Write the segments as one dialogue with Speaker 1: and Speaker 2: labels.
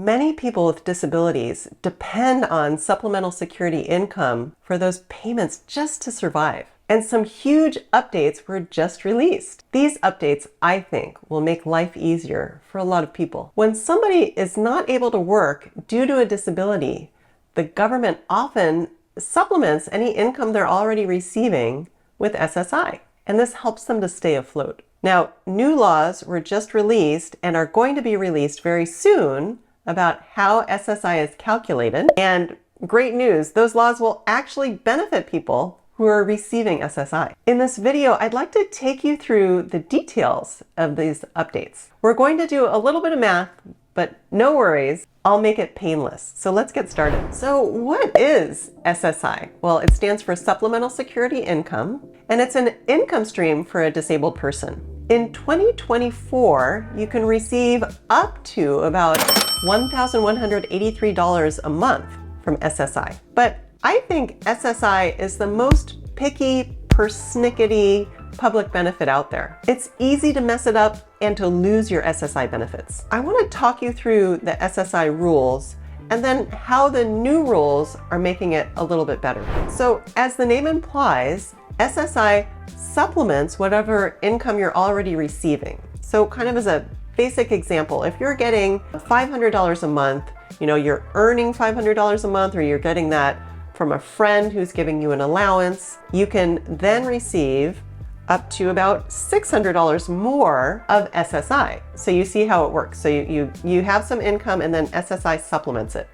Speaker 1: many people with disabilities depend on supplemental security income for those payments just to survive. And some huge updates were just released. These updates, I think, will make life easier for a lot of people. When somebody is not able to work due to a disability, the government often supplements any income they're already receiving with SSI, and this helps them to stay afloat. Now, new laws were just released and are going to be released very soon about how SSI is calculated. And great news, those laws will actually benefit people who are receiving SSI. In this video, I'd like to take you through the details of these updates. We're going to do a little bit of math, but no worries, I'll make it painless. So let's get started. So what is SSI? Well, it stands for Supplemental Security Income, and it's an income stream for a disabled person. In 2024, you can receive up to about $1,183 a month from SSI. But I think SSI is the most picky, persnickety public benefit out there. It's easy to mess it up and to lose your SSI benefits. I want to talk you through the SSI rules and then how the new rules are making it a little bit better. So as the name implies, SSI supplements whatever income you're already receiving. So kind of as a basic example, if you're getting $500 a month, you're earning $500 a month, or you're getting that from a friend who's giving you an allowance, you can then receive up to about $600 more of SSI. So you see how it works. So you have some income and then SSI supplements it.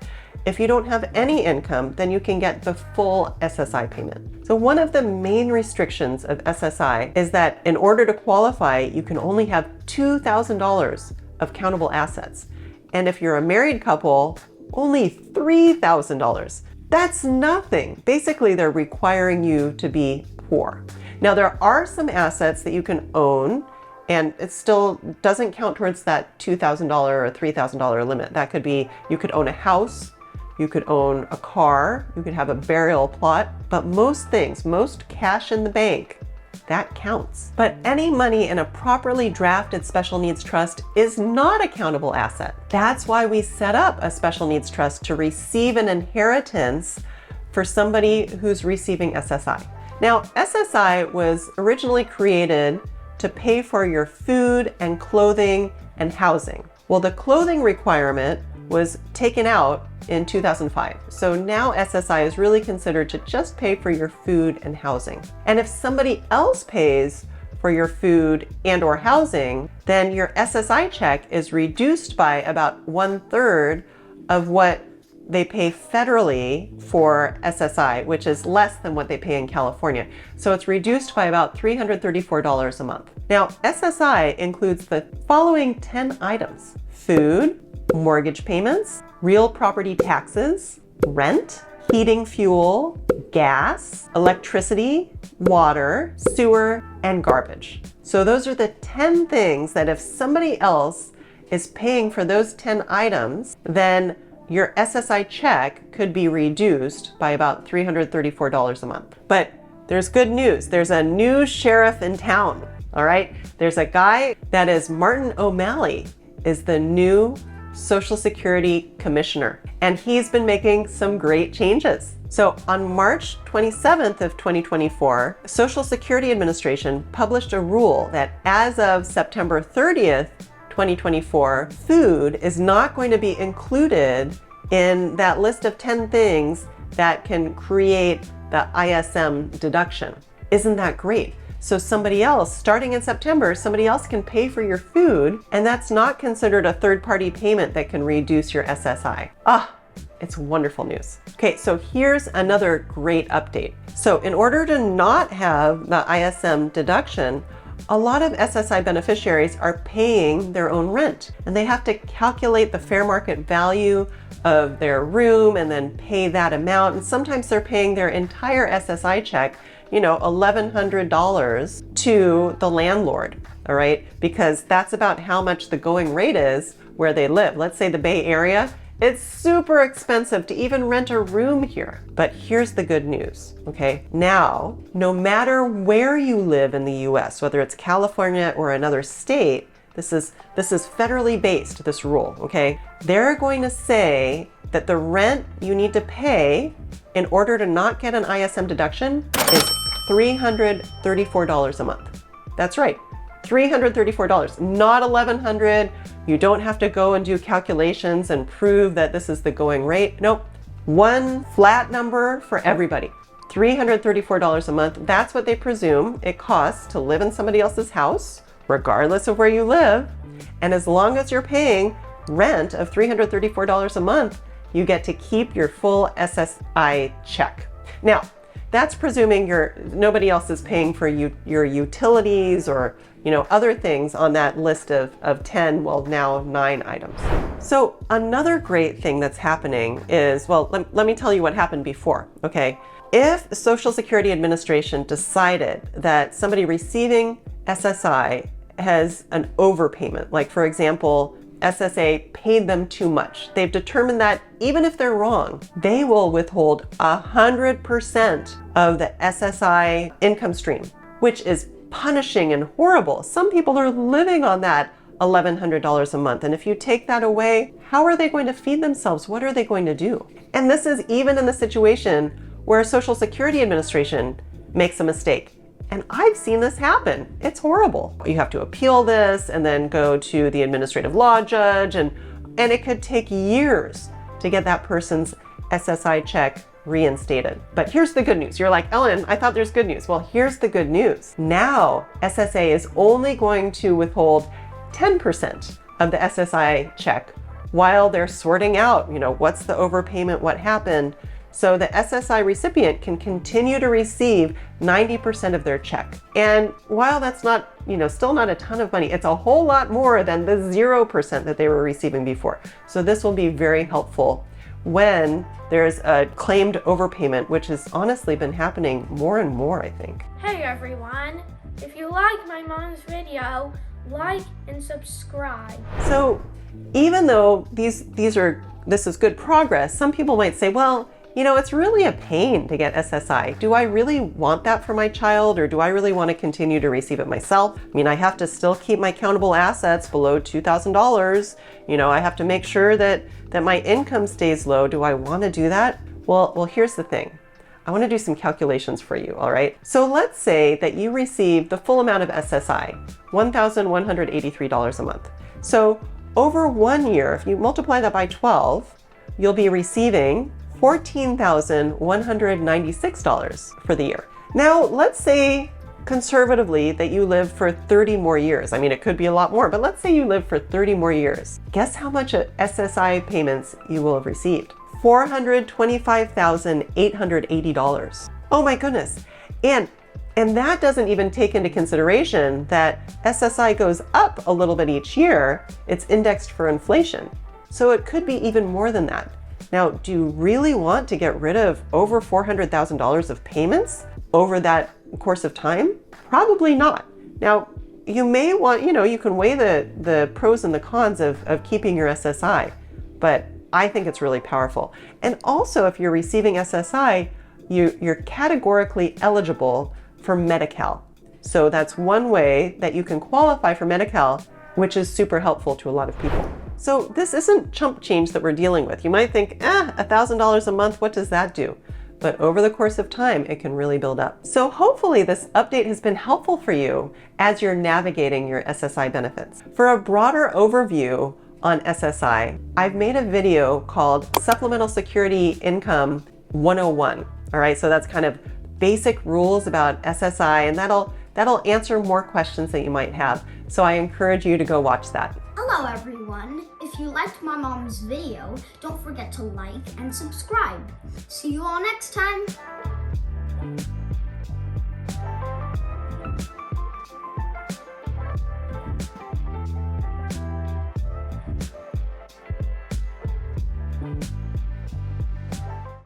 Speaker 1: If you don't have any income, then you can get the full SSI payment. So one of the main restrictions of SSI is that in order to qualify, you can only have $2,000 of countable assets. And if you're a married couple, only $3,000. That's nothing. Basically, they're requiring you to be poor. Now, there are some assets that you can own, and it still doesn't count towards that $2,000 or $3,000 limit. That could be, you could own a house, you could own a car, you could have a burial plot, but most things, most cash in the bank, that counts. But any money in a properly drafted special needs trust is not a countable asset. That's why we set up a special needs trust to receive an inheritance for somebody who's receiving SSI. Now, SSI was originally created to pay for your food and clothing and housing. Well, the clothing requirement was taken out in 2005. So now SSI is really considered to just pay for your food and housing. And if somebody else pays for your food and or housing, then your SSI check is reduced by about 1/3 of what they pay federally for SSI, which is less than what they pay in California. So it's reduced by about $334 a month. Now, SSI includes the following 10 items: food, mortgage payments, real property taxes, rent, heating fuel, gas, electricity, water, sewer, and garbage. So those are the 10 things that if somebody else is paying for those 10 items, then your SSI check could be reduced by about $334 a month. But there's good news. There's a new sheriff in town, all right? There's a guy that is Martin O'Malley, is the new Social Security Commissioner, and he's been making some great changes. So on March 27th of 2024, Social Security Administration published a rule that as of September 30th, 2024, food is not going to be included in that list of 10 things that can create the ISM deduction. Isn't that great? So somebody else, starting in September, somebody else can pay for your food, and that's not considered a third-party payment that can reduce your SSI. It's wonderful news. Okay, so here's another great update. So in order to not have the ISM deduction, a lot of SSI beneficiaries are paying their own rent, and they have to calculate the fair market value of their room and then pay that amount. And sometimes they're paying their entire SSI check, $1,100 to the landlord, all right? Because that's about how much the going rate is where they live. Let's say the Bay Area, it's super expensive to even rent a room here. But here's the good news, okay? Now, no matter where you live in the US, whether it's California or another state, This is federally based, this rule, okay? They're going to say that the rent you need to pay in order to not get an ISM deduction is $334 a month. That's right, $334, not $1,100. You don't have to go and do calculations and prove that this is the going rate. Nope, one flat number for everybody. $334 a month. That's what they presume it costs to live in somebody else's house, regardless of where you live. And as long as you're paying rent of $334 a month, you get to keep your full SSI check. Now, that's presuming nobody else is paying for your utilities or other things on that list of 10, well, now 9 items. So another great thing that's happening is, well, let me tell you what happened before, okay? If the Social Security Administration decided that somebody receiving SSI has an overpayment, like for example, SSA paid them too much, they've determined that even if they're wrong, they will withhold 100% of the SSI income stream, which is punishing and horrible. Some people are living on that $1,100 a month. And if you take that away, how are they going to feed themselves? What are they going to do? And this is even in the situation where Social Security Administration makes a mistake. And I've seen this happen. It's horrible. You have to appeal this and then go to the administrative law judge, and it could take years to get that person's SSI check reinstated. But here's the good news. You're like, Ellen, I thought there's good news. Well, here's the good news. Now, SSA is only going to withhold 10% of the SSI check while they're sorting out, what's the overpayment, what happened. So the SSI recipient can continue to receive 90% of their check. And while that's not, still not a ton of money, it's a whole lot more than the 0% that they were receiving before. So this will be very helpful when there's a claimed overpayment, which has honestly been happening more and more, I think.
Speaker 2: Hey everyone, if you like my mom's video, like and subscribe.
Speaker 1: So even though this is good progress, some people might say, well, it's really a pain to get SSI. Do I really want that for my child, or do I really want to continue to receive it myself? I mean, I have to still keep my countable assets below $2,000. I have to make sure that my income stays low. Do I want to do that? Well, here's the thing. I want to do some calculations for you, all right? So let's say that you receive the full amount of SSI, $1,183 a month. So over 1 year, if you multiply that by 12, you'll be receiving $14,196 for the year. Now, let's say conservatively that you live for 30 more years. I mean, it could be a lot more, but let's say you live for 30 more years. Guess how much SSI payments you will have received? $425,880. Oh my goodness. And that doesn't even take into consideration that SSI goes up a little bit each year. It's indexed for inflation. So it could be even more than that. Now, do you really want to get rid of over $400,000 of payments over that course of time? Probably not. Now, you may want, you can weigh the pros and the cons of keeping your SSI, but I think it's really powerful. And also, if you're receiving SSI, you're categorically eligible for Medi-Cal. So that's one way that you can qualify for Medi-Cal, which is super helpful to a lot of people. So this isn't chump change that we're dealing with. You might think, $1,000 a month, what does that do? But over the course of time, it can really build up. So hopefully this update has been helpful for you as you're navigating your SSI benefits. For a broader overview on SSI, I've made a video called Supplemental Security Income 101. All right, so that's kind of basic rules about SSI, and that'll answer more questions that you might have. So I encourage you to go watch that.
Speaker 3: Hello everyone. If you liked my mom's video, don't forget to like and subscribe. See you all next time.